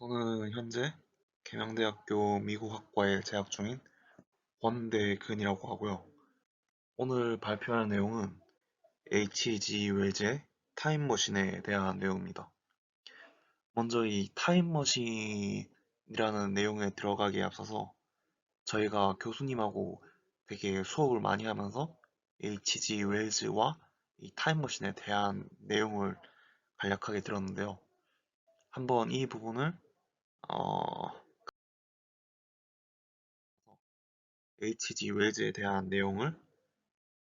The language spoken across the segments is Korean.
저는 현재 계명대학교 미국학과에 재학 중인 권대근이라고 하고요. 오늘 발표할 내용은 H.G. 웰즈의 타임머신에 대한 내용입니다. 먼저 이 타임머신이라는 내용에 들어가기에 앞서서 저희가 교수님하고 되게 수업을 많이 하면서 H.G. 웰즈와 이 타임머신에 대한 내용을 간략하게 들었는데요. 한번 이 부분을 H.G. 웰즈에 대한 내용을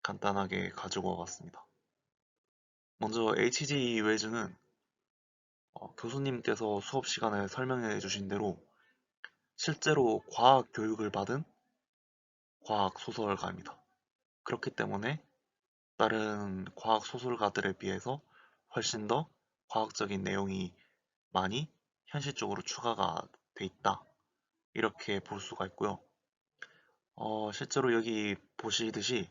간단하게 가지고 와봤습니다. 먼저 H.G. 웰즈는 교수님께서 수업 시간에 설명해 주신 대로 실제로 과학 교육을 받은 과학 소설가입니다. 그렇기 때문에 다른 과학 소설가들에 비해서 훨씬 더 과학적인 내용이 많이 현실적으로 추가가 돼 있다. 이렇게 볼 수가 있고요. 실제로 여기 보시듯이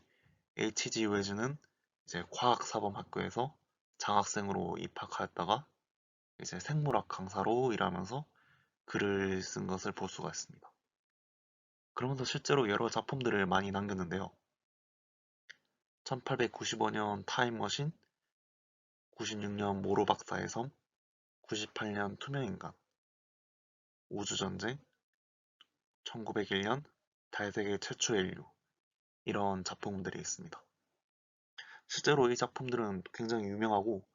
H.G. 웰즈는 이제 과학사범학교에서 장학생으로 입학하였다가 이제 생물학 강사로 일하면서 글을 쓴 것을 볼 수가 있습니다. 그러면서 실제로 여러 작품들을 많이 남겼는데요. 1895년 타임머신, 96년 모로 박사의 섬, 98년 투명인간, 우주전쟁, 1901년 달세계 최초의 인류 이런 작품들이 있습니다. 실제로 이 작품들은 굉장히 유명하고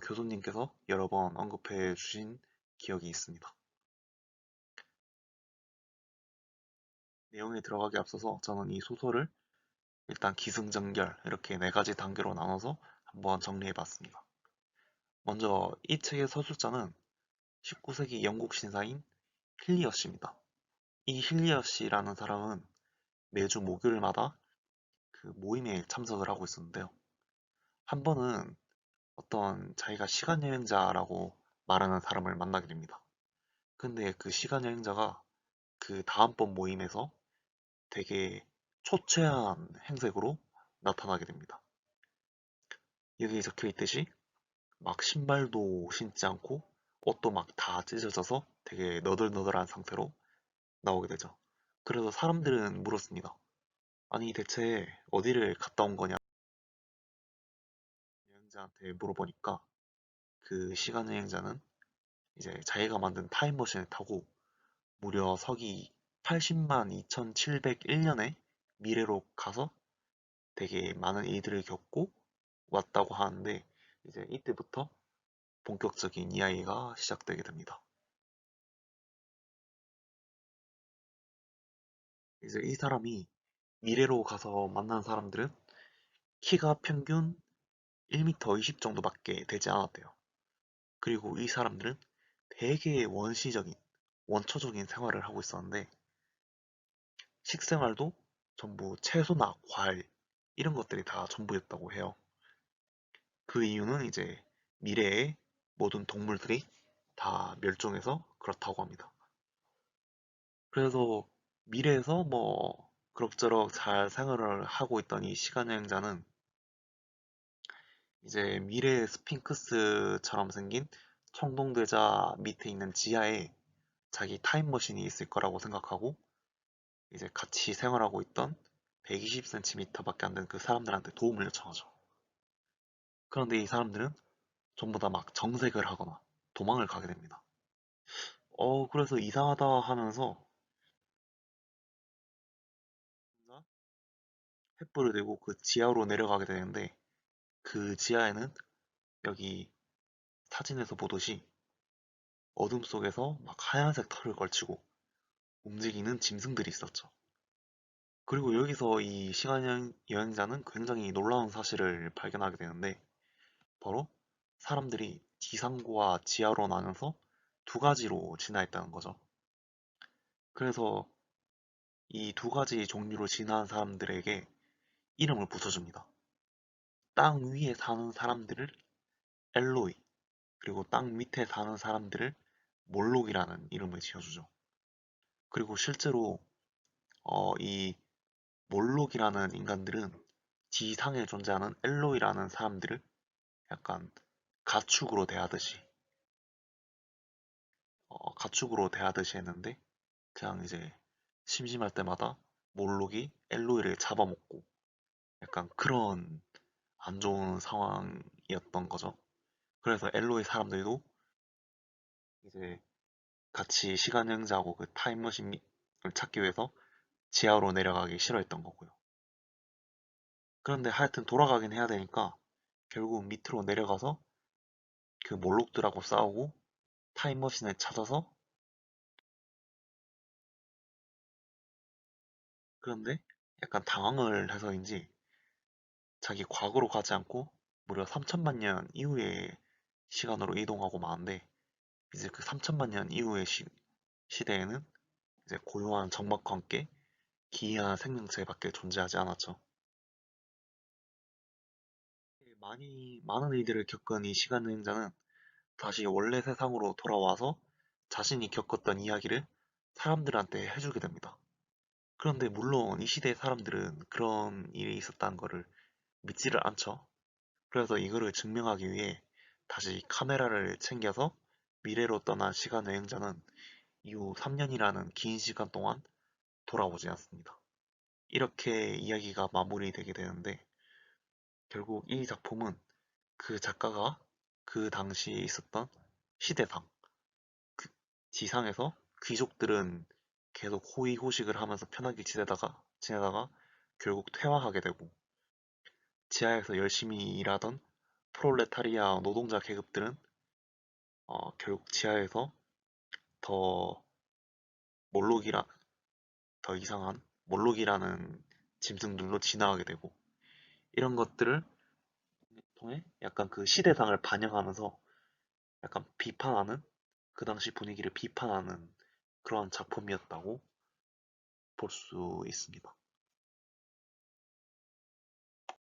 교수님께서 여러 번 언급해 주신 기억이 있습니다. 내용에 들어가기 앞서서 저는 이 소설을 일단 기승전결 이렇게 네 가지 단계로 나눠서 한번 정리해 봤습니다. 먼저 이 책의 서술자는 19세기 영국 신사인 힐리어스입니다. 이 힐리어스라는 사람은 매주 목요일마다 그 모임에 참석을 하고 있었는데요. 한 번은 어떤 자기가 시간여행자라고 말하는 사람을 만나게 됩니다. 근데 그 시간여행자가 그 다음번 모임에서 되게 초췌한 행색으로 나타나게 됩니다. 여기에 적혀 있듯이 막 신발도 신지 않고 옷도 막 다 찢어져서 되게 너덜너덜한 상태로 나오게 되죠. 그래서 사람들은 물었습니다. 아니 대체 어디를 갔다 온 거냐? 여행자한테 물어보니까 그 시간 여행자는 이제 자기가 만든 타임머신을 타고 무려 서기 80만 2701년에 미래로 가서 되게 많은 일들을 겪고 왔다고 하는데 이제 이때부터 본격적인 이야기가 시작되게 됩니다. 이제 이 사람이 미래로 가서 만난 사람들은 키가 평균 1m 20 정도밖에 되지 않았대요. 그리고 이 사람들은 되게 원시적인, 원초적인 생활을 하고 있었는데 식생활도 전부 채소나 과일 이런 것들이 다 전부였다고 해요. 그 이유는 이제 미래의 모든 동물들이 다 멸종해서 그렇다고 합니다. 그래서 미래에서 뭐 그럭저럭 잘 생활을 하고 있던 이 시간여행자는 이제 미래의 스핑크스처럼 생긴 청동대자 밑에 있는 지하에 자기 타임머신이 있을 거라고 생각하고 이제 같이 생활하고 있던 120cm밖에 안 되는 그 사람들한테 도움을 요청하죠. 그런데 이 사람들은 전부 다 막 정색을 하거나 도망을 가게 됩니다. 그래서 이상하다 하면서 혼자 횃불을 들고 그 지하로 내려가게 되는데 그 지하에는 여기 사진에서 보듯이 어둠 속에서 막 하얀색 털을 걸치고 움직이는 짐승들이 있었죠. 그리고 여기서 이 시간 여행자는 굉장히 놀라운 사실을 발견하게 되는데 바로 사람들이 지상고와 지하로 나눠서 두 가지로 진화했다는 거죠. 그래서 이 두 가지 종류로 진화한 사람들에게 이름을 붙여줍니다. 땅 위에 사는 사람들을 엘로이, 그리고 땅 밑에 사는 사람들을 몰록이라는 이름을 지어주죠. 그리고 실제로 이 몰록이라는 인간들은 지상에 존재하는 엘로이라는 사람들을 약간 가축으로 대하듯이 가축으로 대하듯이 했는데 그냥 이제 심심할 때마다 몰록이 엘로이를 잡아먹고 약간 그런 안 좋은 상황이었던 거죠. 그래서 엘로이 사람들도 이제 같이 시간 여행자하고 그 타임머신을 찾기 위해서 지하로 내려가기 싫어했던 거고요. 그런데 하여튼 돌아가긴 해야 되니까 결국 밑으로 내려가서 그 몰록들하고 싸우고 타임머신을 찾아서 그런데 약간 당황을 해서인지 자기 과거로 가지 않고 무려 3천만 년 이후의 시간으로 이동하고 마는데 이제 그 3천만 년 이후의 시대에는 이제 고요한 정막과 함께 기이한 생명체밖에 존재하지 않았죠. 많은 일들을 겪은 이 시간 여행자는 다시 원래 세상으로 돌아와서 자신이 겪었던 이야기를 사람들한테 해주게 됩니다. 그런데 물론 이 시대의 사람들은 그런 일이 있었다는 거를 믿지를 않죠. 그래서 이거를 증명하기 위해 다시 카메라를 챙겨서 미래로 떠난 시간 여행자는 이후 3년이라는 긴 시간 동안 돌아오지 않습니다. 이렇게 이야기가 마무리되게 되는데 결국 이 작품은 그 작가가 그 당시에 있었던 시대상, 그 지상에서 귀족들은 계속 호의호식을 하면서 편하게 지내다가 결국 퇴화하게 되고 지하에서 열심히 일하던 프롤레타리아 노동자 계급들은 결국 지하에서 더 몰록이라 더 이상한 몰록이라는 짐승들로 진화하게 되고 이런 것들을 통해 약간 그 시대상을 반영하면서 약간 비판하는 그 당시 분위기를 비판하는 그런 작품이었다고 볼 수 있습니다.